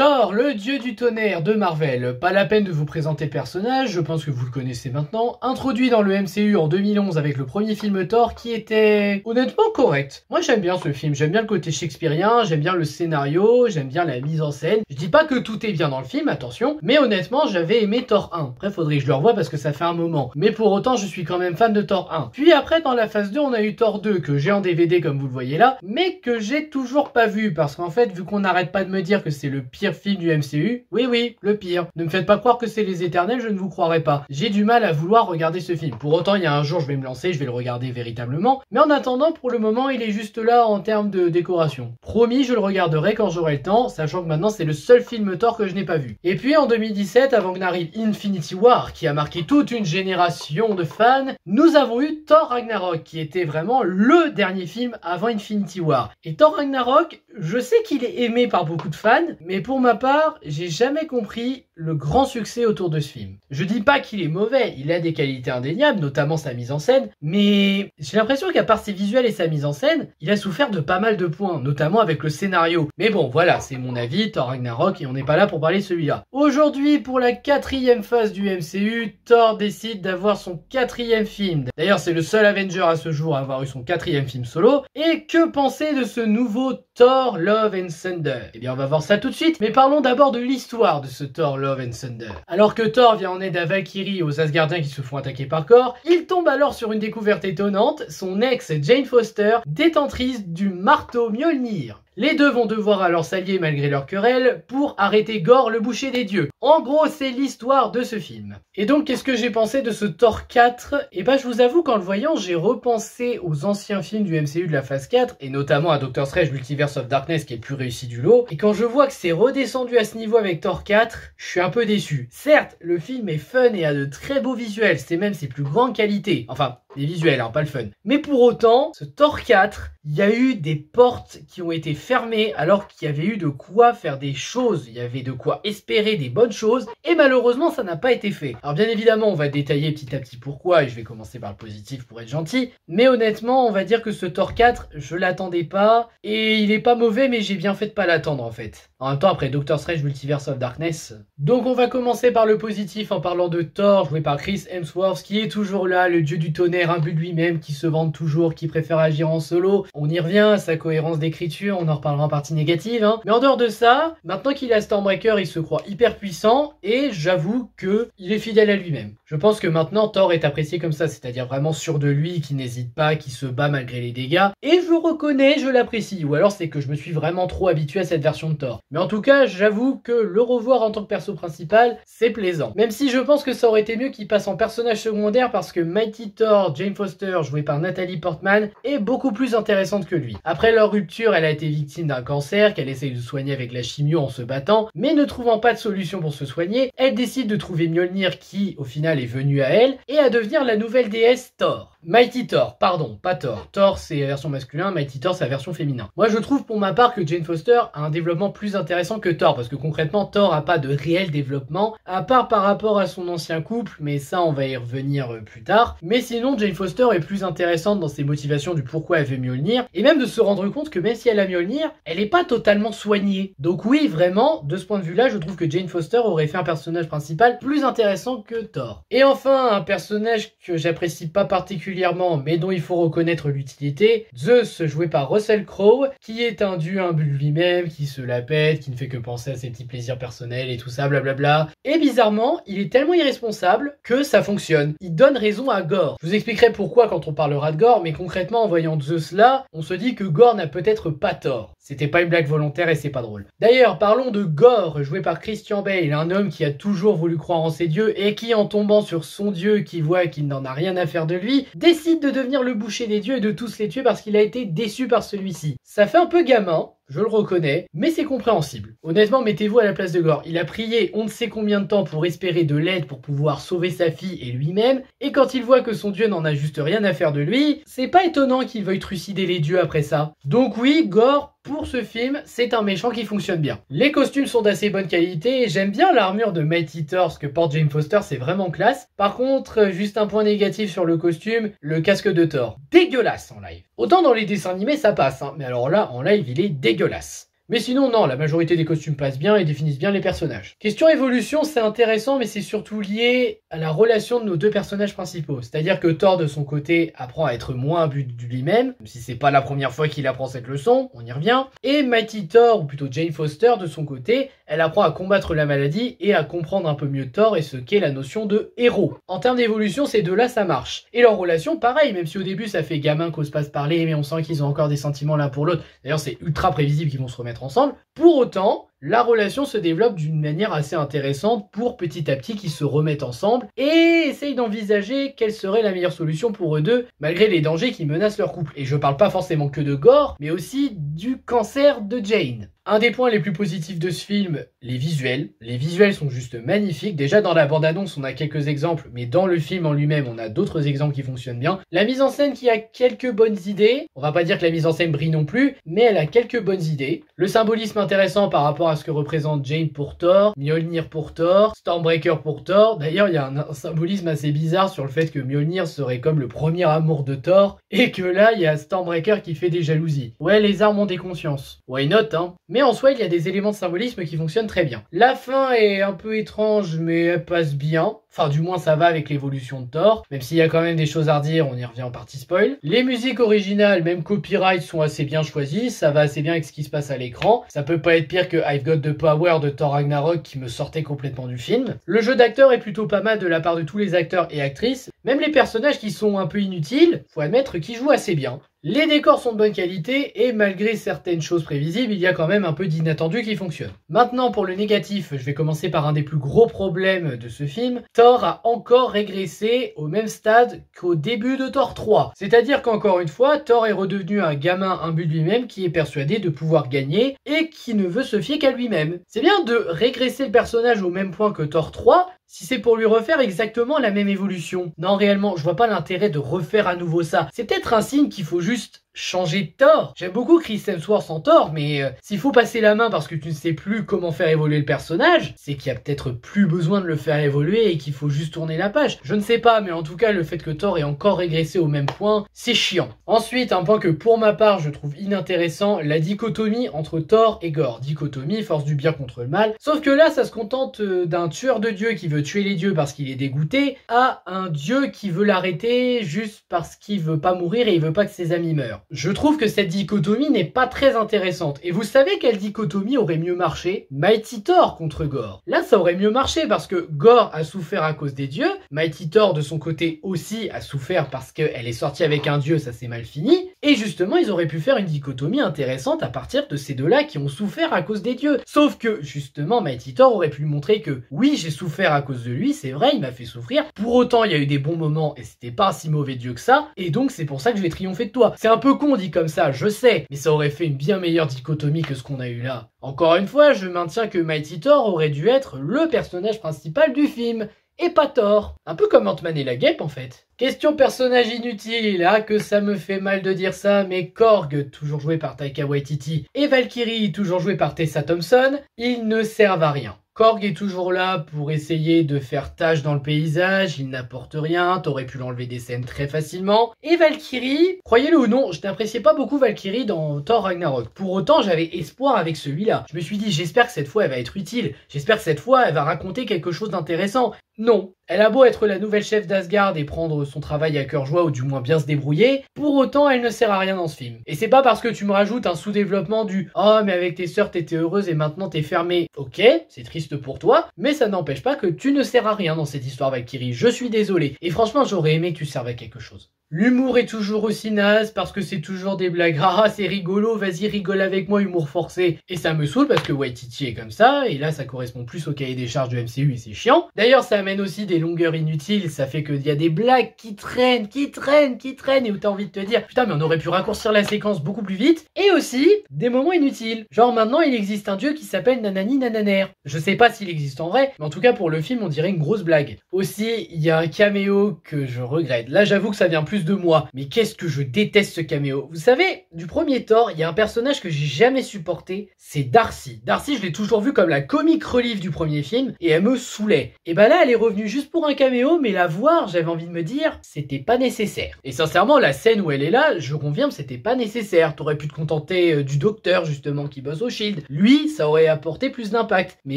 Thor, le dieu du tonnerre de Marvel. Pas la peine de vous présenter le personnage, je pense que vous le connaissez maintenant. Introduit dans le MCU en 2011 avec le premier film Thor qui était honnêtement correct. Moi j'aime bien ce film, j'aime bien le côté shakespearien, j'aime bien le scénario, j'aime bien la mise en scène. Je dis pas que tout est bien dans le film, attention, mais honnêtement j'avais aimé Thor 1. Après faudrait que je le revoie parce que ça fait un moment. Mais pour autant je suis quand même fan de Thor 1. Puis après dans la phase 2 on a eu Thor 2 que j'ai en DVD comme vous le voyez là, mais que j'ai toujours pas vu parce qu'en fait vu qu'on n'arrête pas de me dire que c'est le pire film du MCU, oui, le pire. Ne me faites pas croire que c'est Les Éternels, je ne vous croirai pas. J'ai du mal à vouloir regarder ce film. Pour autant, il y a un jour, je vais me lancer, je vais le regarder véritablement. Mais en attendant, pour le moment, il est juste là en termes de décoration. Promis, je le regarderai quand j'aurai le temps, sachant que maintenant, c'est le seul film Thor que je n'ai pas vu. Et puis, en 2017, avant que n'arrive Infinity War, qui a marqué toute une génération de fans, nous avons eu Thor Ragnarok, qui était vraiment le dernier film avant Infinity War. Et Thor Ragnarok, je sais qu'il est aimé par beaucoup de fans, mais pour ma part, j'ai jamais compris le grand succès autour de ce film. Je dis pas qu'il est mauvais, il a des qualités indéniables, notamment sa mise en scène, mais j'ai l'impression qu'à part ses visuels et sa mise en scène, il a souffert de pas mal de points, notamment avec le scénario. Mais bon, voilà, c'est mon avis, Thor Ragnarok, et on n'est pas là pour parler de celui-là. Aujourd'hui, pour la 4e phase du MCU, Thor décide d'avoir son 4e film. D'ailleurs, c'est le seul Avenger à ce jour à avoir eu son 4e film solo. Et que penser de ce nouveau Thor Love and Thunder? Eh bien, on va voir ça tout de suite, mais parlons d'abord de l'histoire de ce Thor Love and Thunder. Alors que Thor vient en aide à Valkyrie et aux Asgardiens qui se font attaquer par Korg, il tombe alors sur une découverte étonnante, son ex Jane Foster, détentrice du marteau Mjolnir. Les deux vont devoir alors s'allier malgré leur querelle pour arrêter Gorr le boucher des dieux. En gros, c'est l'histoire de ce film. Et donc, qu'est-ce que j'ai pensé de ce Thor 4? Et bah, je vous avoue qu'en le voyant, j'ai repensé aux anciens films du MCU de la phase 4, et notamment à Doctor Strange Multiverse of Darkness qui est le plus réussi du lot. Et quand je vois que c'est redescendu à ce niveau avec Thor 4, je suis un peu déçu. Certes, le film est fun et a de très beaux visuels, c'est même ses plus grandes qualités. Enfin, les visuels, hein, pas le fun. Mais pour autant, ce Thor 4, il y a eu des portes qui ont été fermées alors qu'il y avait eu de quoi faire des choses, il y avait de quoi espérer des bonnes choses, et malheureusement ça n'a pas été fait. Alors bien évidemment on va détailler petit à petit pourquoi, et je vais commencer par le positif pour être gentil, mais honnêtement on va dire que ce Thor 4, je l'attendais pas, et il est pas mauvais mais j'ai bien fait de pas l'attendre en fait. En même temps après Doctor Strange Multiverse of Darkness. Donc on va commencer par le positif en parlant de Thor, joué par Chris Hemsworth, qui est toujours là, le dieu du tonnerre, imbu de lui-même, qui se vante toujours, qui préfère agir en solo. On y revient à sa cohérence d'écriture, on en reparlera en partie négative, hein. Mais en dehors de ça, maintenant qu'il a Stormbreaker, il se croit hyper puissant, et j'avoue que il est fidèle à lui-même. Je pense que maintenant Thor est apprécié comme ça, c'est-à-dire vraiment sûr de lui, qui n'hésite pas, qui se bat malgré les dégâts, et je reconnais, je l'apprécie, ou alors c'est que je me suis vraiment trop habitué à cette version de Thor. Mais en tout cas, j'avoue que le revoir en tant que perso principal, c'est plaisant. Même si je pense que ça aurait été mieux qu'il passe en personnage secondaire parce que Mighty Thor, Jane Foster, jouée par Natalie Portman, est beaucoup plus intéressante que lui. Après leur rupture, elle a été victime d'un cancer qu'elle essaye de soigner avec la chimio en se battant, mais ne trouvant pas de solution pour se soigner, elle décide de trouver Mjolnir qui, au final, est venu à elle, et à devenir la nouvelle déesse Thor. Mighty Thor, pardon, pas Thor. Thor c'est la version masculin, Mighty Thor c'est la version féminin. Moi je trouve pour ma part que Jane Foster a un développement plus intéressant que Thor, parce que concrètement Thor a pas de réel développement, à part par rapport à son ancien couple, mais ça on va y revenir plus tard. Mais sinon Jane Foster est plus intéressante dans ses motivations du pourquoi elle veut Mjolnir, et même de se rendre compte que même si elle a Mjolnir, elle est pas totalement soignée. Donc oui, vraiment, de ce point de vue là, je trouve que Jane Foster aurait fait un personnage principal plus intéressant que Thor. Et enfin, un personnage que j'apprécie pas particulièrement, mais dont il faut reconnaître l'utilité, Zeus, joué par Russell Crowe, qui est un dieu imbu de lui-même, qui se la pète, qui ne fait que penser à ses petits plaisirs personnels et tout ça, blablabla. Et bizarrement, il est tellement irresponsable que ça fonctionne. Il donne raison à Gorr. Je vous expliquerai pourquoi quand on parlera de Gorr, mais concrètement, en voyant Zeus là, on se dit que Gorr n'a peut-être pas tort. C'était pas une blague volontaire et c'est pas drôle. D'ailleurs, parlons de Gorr, joué par Christian Bale, un homme qui a toujours voulu croire en ses dieux et qui, en tombant sur son dieu qui voit qu'il n'en a rien à faire de lui, décide de devenir le boucher des dieux et de tous les tuer parce qu'il a été déçu par celui-ci. Ça fait un peu gamin, je le reconnais, mais c'est compréhensible. Honnêtement, mettez-vous à la place de Gorr. Il a prié on ne sait combien de temps pour espérer de l'aide pour pouvoir sauver sa fille et lui-même, et quand il voit que son dieu n'en a juste rien à faire de lui, c'est pas étonnant qu'il veuille trucider les dieux après ça. Donc oui, Gorr, pour ce film, c'est un méchant qui fonctionne bien. Les costumes sont d'assez bonne qualité et j'aime bien l'armure de Mighty Thor, ce que porte Jane Foster, c'est vraiment classe. Par contre, juste un point négatif sur le costume, le casque de Thor. Dégueulasse en live. Autant dans les dessins animés ça passe, hein, mais alors là, en live, il est dégueulasse. Mais sinon, non, la majorité des costumes passent bien et définissent bien les personnages. Question évolution, c'est intéressant, mais c'est surtout lié à la relation de nos deux personnages principaux. C'est-à-dire que Thor, de son côté, apprend à être moins imbu de lui-même, même si c'est pas la première fois qu'il apprend cette leçon, on y revient. Et Mighty Thor, ou plutôt Jane Foster, de son côté, elle apprend à combattre la maladie et à comprendre un peu mieux Thor et ce qu'est la notion de héros. En termes d'évolution, ces deux-là, ça marche. Et leur relation, pareil, même si au début ça fait gamin qu'ose pas se parler, mais on sent qu'ils ont encore des sentiments l'un pour l'autre. D'ailleurs, c'est ultra prévisible qu'ils vont se remettre ensemble. Pour autant, la relation se développe d'une manière assez intéressante pour petit à petit qu'ils se remettent ensemble et essayent d'envisager quelle serait la meilleure solution pour eux deux, malgré les dangers qui menacent leur couple. Et je parle pas forcément que de Gorr, mais aussi du cancer de Jane. Un des points les plus positifs de ce film, les visuels. Les visuels sont juste magnifiques. Déjà dans la bande-annonce, on a quelques exemples, mais dans le film en lui-même, on a d'autres exemples qui fonctionnent bien. La mise en scène qui a quelques bonnes idées. On va pas dire que la mise en scène brille non plus, mais elle a quelques bonnes idées. Le symbolisme intéressant par rapport à ce que représente Jane pour Thor, Mjolnir pour Thor, Stormbreaker pour Thor. D'ailleurs, il y a un symbolisme assez bizarre sur le fait que Mjolnir serait comme le premier amour de Thor, et que là, il y a Stormbreaker qui fait des jalousies. Ouais, les armes ont des consciences. Why not, hein? Mais en soi, il y a des éléments de symbolisme qui fonctionnent très bien. La fin est un peu étrange, mais elle passe bien. Enfin, du moins, ça va avec l'évolution de Thor. Même s'il y a quand même des choses à redire, on y revient en partie spoil. Les musiques originales, même copyright, sont assez bien choisies. Ça va assez bien avec ce qui se passe à l'écran. Ça peut pas être pire que I've Got the Power de Thor Ragnarok qui me sortait complètement du film. Le jeu d'acteur est plutôt pas mal de la part de tous les acteurs et actrices. Même les personnages qui sont un peu inutiles, faut admettre qu'ils jouent assez bien. Les décors sont de bonne qualité et malgré certaines choses prévisibles, il y a quand même un peu d'inattendu qui fonctionne. Maintenant pour le négatif, je vais commencer par un des plus gros problèmes de ce film. Thor a encore régressé au même stade qu'au début de Thor 3. C'est-à-dire qu'encore une fois, Thor est redevenu un gamin imbu de lui-même qui est persuadé de pouvoir gagner et qui ne veut se fier qu'à lui-même. C'est bien de régresser le personnage au même point que Thor 3, si c'est pour lui refaire exactement la même évolution. Non, réellement, je vois pas l'intérêt de refaire à nouveau ça. C'est peut-être un signe qu'il faut juste changer de Thor. J'aime beaucoup Chris Hemsworth en Thor, mais s'il faut passer la main parce que tu ne sais plus comment faire évoluer le personnage, c'est qu'il y a peut-être plus besoin de le faire évoluer et qu'il faut juste tourner la page. Je ne sais pas, mais en tout cas, le fait que Thor ait encore régressé au même point, c'est chiant. Ensuite, un point que pour ma part, je trouve inintéressant, la dichotomie entre Thor et Gorr. Dichotomie, force du bien contre le mal. Sauf que là, ça se contente d'un tueur de dieux qui veut tuer les dieux parce qu'il est dégoûté, à un dieu qui veut l'arrêter juste parce qu'il veut pas mourir et il veut pas que ses amis meurent. Je trouve que cette dichotomie n'est pas très intéressante. Et vous savez quelle dichotomie aurait mieux marché? Mighty Thor contre Gorr. Là, ça aurait mieux marché parce que Gorr a souffert à cause des dieux. Mighty Thor, de son côté, aussi a souffert parce qu'elle est sortie avec un dieu, ça s'est mal fini. Et justement, ils auraient pu faire une dichotomie intéressante à partir de ces deux-là qui ont souffert à cause des dieux. Sauf que, justement, Mighty Thor aurait pu montrer que, oui, j'ai souffert à cause de lui, c'est vrai, il m'a fait souffrir. Pour autant, il y a eu des bons moments et c'était pas un si mauvais dieu que ça. Et donc, c'est pour ça que je vais triompher de toi. C'est un peu con dit comme ça, je sais, mais ça aurait fait une bien meilleure dichotomie que ce qu'on a eu là. Encore une fois, je maintiens que Mighty Thor aurait dû être le personnage principal du film, et pas Thor. Un peu comme Ant-Man et la guêpe en fait. Question personnage inutile, là que ça me fait mal de dire ça, mais Korg, toujours joué par Taika Waititi, et Valkyrie, toujours joué par Tessa Thompson, ils ne servent à rien. Korg est toujours là pour essayer de faire tache dans le paysage, il n'apporte rien, t'aurais pu l'enlever des scènes très facilement. Et Valkyrie, croyez-le ou non, je n'appréciais pas beaucoup Valkyrie dans Thor Ragnarok. Pour autant, j'avais espoir avec celui-là. Je me suis dit, j'espère que cette fois elle va être utile, j'espère que cette fois elle va raconter quelque chose d'intéressant. Non. Elle a beau être la nouvelle chef d'Asgard et prendre son travail à cœur joie ou du moins bien se débrouiller, pour autant elle ne sert à rien dans ce film. Et c'est pas parce que tu me rajoutes un sous-développement du « Oh mais avec tes sœurs t'étais heureuse et maintenant t'es fermée ». Ok, c'est triste pour toi, mais ça n'empêche pas que tu ne sers à rien dans cette histoire Valkyrie, je suis désolé. Et franchement j'aurais aimé que tu serves à quelque chose. L'humour est toujours aussi naze parce que c'est toujours des blagues. Ah, c'est rigolo, vas-y rigole avec moi, humour forcé. Et ça me saoule parce que Waititi est comme ça, et là ça correspond plus au cahier des charges du MCU et c'est chiant. D'ailleurs ça amène aussi des longueurs inutiles, ça fait qu'il y a des blagues qui traînent, et où t'as envie de te dire putain mais on aurait pu raccourcir la séquence beaucoup plus vite. Et aussi des moments inutiles. Genre maintenant il existe un dieu qui s'appelle Nanani Nananer. Je sais pas s'il existe en vrai, mais en tout cas pour le film on dirait une grosse blague. Aussi il y a un caméo que je regrette. Là j'avoue que ça vient plus plus de moi. Mais qu'est-ce que je déteste ce caméo. Vous savez, du premier Thor, il y a un personnage que j'ai jamais supporté, c'est Darcy. Darcy, je l'ai toujours vu comme la comic relief du premier film, et elle me saoulait. Et bah là, elle est revenue juste pour un caméo, mais la voir, j'avais envie de me dire, c'était pas nécessaire. Et sincèrement, la scène où elle est là, je confirme, c'était pas nécessaire. T'aurais pu te contenter du docteur, justement, qui bosse au Shield. Lui, ça aurait apporté plus d'impact. Mais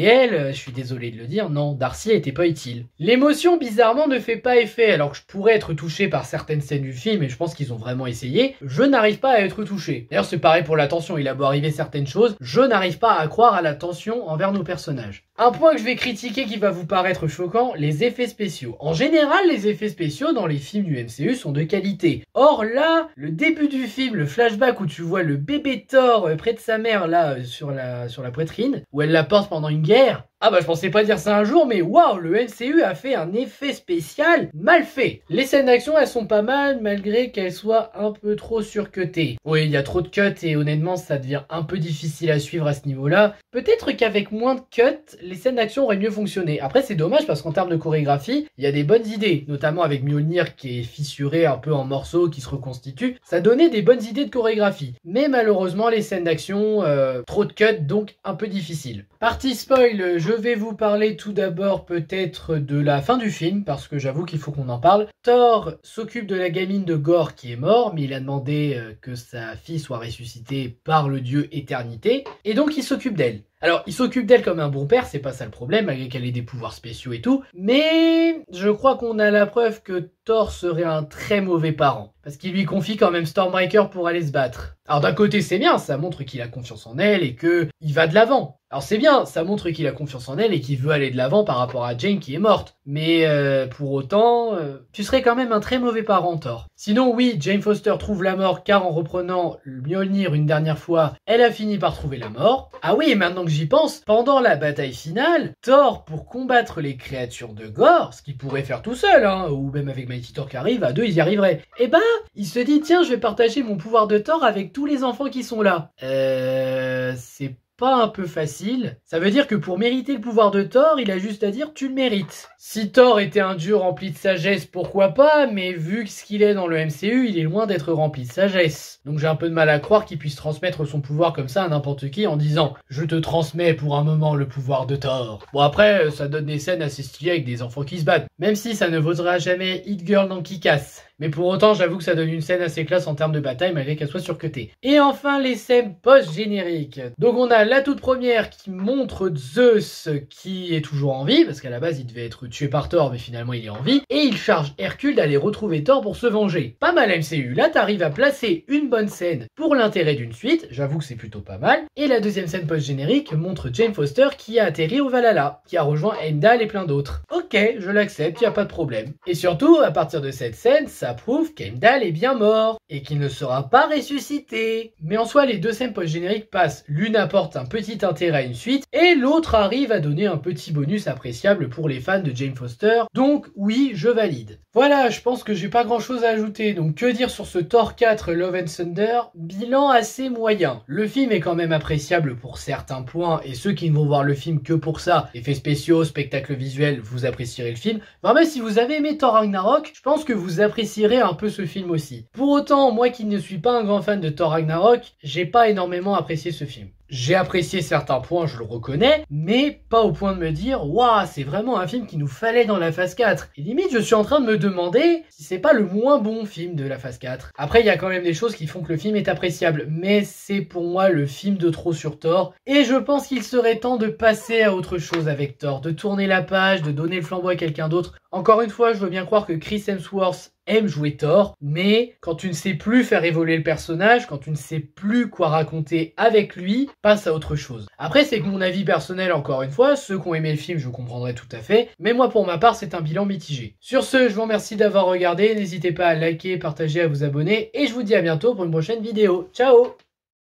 elle, je suis désolé de le dire, non, Darcy était pas utile. L'émotion, bizarrement, ne fait pas effet, alors que je pourrais être touché par certaines scènes du film, et je pense qu'ils ont vraiment essayé. Je n'arrive pas à être touché. D'ailleurs, c'est pareil pour la tension, il a beau arriver certaines choses, je n'arrive pas à croire à la tension envers nos personnages. Un point que je vais critiquer qui va vous paraître choquant, les effets spéciaux. En général, les effets spéciaux dans les films du MCU sont de qualité. Or là, le début du film, le flashback où tu vois le bébé Thor près de sa mère là sur la poitrine, où elle la porte pendant une guerre, ah bah je pensais pas dire ça un jour, mais waouh, le MCU a fait un effet spécial mal fait. Les scènes d'action, elles sont pas mal, malgré qu'elles soient un peu trop surcutées. Oui, il y a trop de cuts et honnêtement, ça devient un peu difficile à suivre à ce niveau-là. Peut-être qu'avec moins de cuts, les scènes d'action auraient mieux fonctionné. Après, c'est dommage parce qu'en termes de chorégraphie, il y a des bonnes idées, notamment avec Mjolnir qui est fissuré un peu en morceaux, qui se reconstitue. Ça donnait des bonnes idées de chorégraphie. Mais malheureusement, les scènes d'action, trop de cuts, donc un peu difficile. Partie spoil, je vais vous parler tout d'abord peut-être de la fin du film, parce que j'avoue qu'il faut qu'on en parle. Thor s'occupe de la gamine de Gore qui est mort, mais il a demandé que sa fille soit ressuscitée par le dieu Éternité, et donc il s'occupe d'elle. Alors, il s'occupe d'elle comme un bon père, c'est pas ça le problème, malgré qu'elle ait des pouvoirs spéciaux et tout, mais je crois qu'on a la preuve que Thor serait un très mauvais parent, parce qu'il lui confie quand même Stormbreaker pour aller se battre. Alors d'un côté c'est bien, ça montre qu'il a confiance en elle et que il va de l'avant. Alors c'est bien, ça montre qu'il a confiance en elle et qu'il veut aller de l'avant par rapport à Jane qui est morte. Mais pour autant, tu serais quand même un très mauvais parent, Thor. Sinon oui, Jane Foster trouve la mort car en reprenant le Mjolnir une dernière fois, elle a fini par trouver la mort. Ah oui, et maintenant que j'y pense, pendant la bataille finale, Thor, pour combattre les créatures de Gore, ce qu'il pourrait faire tout seul, hein, ou même avec Mighty Thor qui arrive, à deux ils y arriveraient. Et bah, il se dit tiens, je vais partager mon pouvoir de Thor avec tous les enfants qui sont là. C'est pas un peu facile? Ça veut dire que pour mériter le pouvoir de Thor, il a juste à dire tu le mérites. Si Thor était un dieu rempli de sagesse, pourquoi pas, mais vu ce qu'il est dans le MCU, il est loin d'être rempli de sagesse. Donc j'ai un peu de mal à croire qu'il puisse transmettre son pouvoir comme ça à n'importe qui en disant je te transmets pour un moment le pouvoir de Thor. Bon après, ça donne des scènes assez stylées avec des enfants qui se battent. Même si ça ne vaudra jamais Hit Girl dans Kick-Ass. Mais pour autant, j'avoue que ça donne une scène assez classe en termes de bataille, malgré qu'elle soit surcutée. Et enfin, les scènes post-génériques. Donc on a la toute première qui montre Zeus qui est toujours en vie, parce qu'à la base il devait être tué par Thor, mais finalement il est en vie, et il charge Hercule d'aller retrouver Thor pour se venger. Pas mal MCU, là t'arrives à placer une bonne scène pour l'intérêt d'une suite, j'avoue que c'est plutôt pas mal. Et la deuxième scène post-générique montre Jane Foster qui a atterri au Valhalla, qui a rejoint Heimdall et plein d'autres. Ok, je l'accepte, y a pas de problème. Et surtout, à partir de cette scène, ça prouve qu'Heimdall est bien mort et qu'il ne sera pas ressuscité. Mais en soi, les deux scènes post-génériques passent. L'une apporte un petit intérêt à une suite et l'autre arrive à donner un petit bonus appréciable pour les fans de Jane Foster. Donc oui, je valide. Voilà, je pense que j'ai pas grand chose à ajouter. Donc que dire sur ce Thor 4 Love and Thunder? Bilan assez moyen. Le film est quand même appréciable pour certains points et ceux qui ne vont voir le film que pour ça, effets spéciaux, spectacle visuel, vous apprécierez le film. Enfin, même si vous avez aimé Thor Ragnarok, je pense que vous apprécierez un peu ce film aussi. Pour autant, moi qui ne suis pas un grand fan de Thor Ragnarok, j'ai pas énormément apprécié ce film. J'ai apprécié certains points, je le reconnais, mais pas au point de me dire « Waouh, c'est vraiment un film qu'il nous fallait dans la phase 4 ». Et limite, je suis en train de me demander si c'est pas le moins bon film de la phase 4. Après, il y a quand même des choses qui font que le film est appréciable, mais c'est pour moi le film de trop sur Thor. Et je pense qu'il serait temps de passer à autre chose avec Thor, de tourner la page, de donner le flambeau à quelqu'un d'autre. Encore une fois, je veux bien croire que Chris Hemsworth aime jouer Thor, mais quand tu ne sais plus faire évoluer le personnage, quand tu ne sais plus quoi raconter avec lui, passe à autre chose. Après, c'est que mon avis personnel, encore une fois, ceux qui ont aimé le film, je comprendrai tout à fait, mais moi pour ma part, c'est un bilan mitigé. Sur ce, je vous remercie d'avoir regardé, n'hésitez pas à liker, partager, à vous abonner, et je vous dis à bientôt pour une prochaine vidéo. Ciao!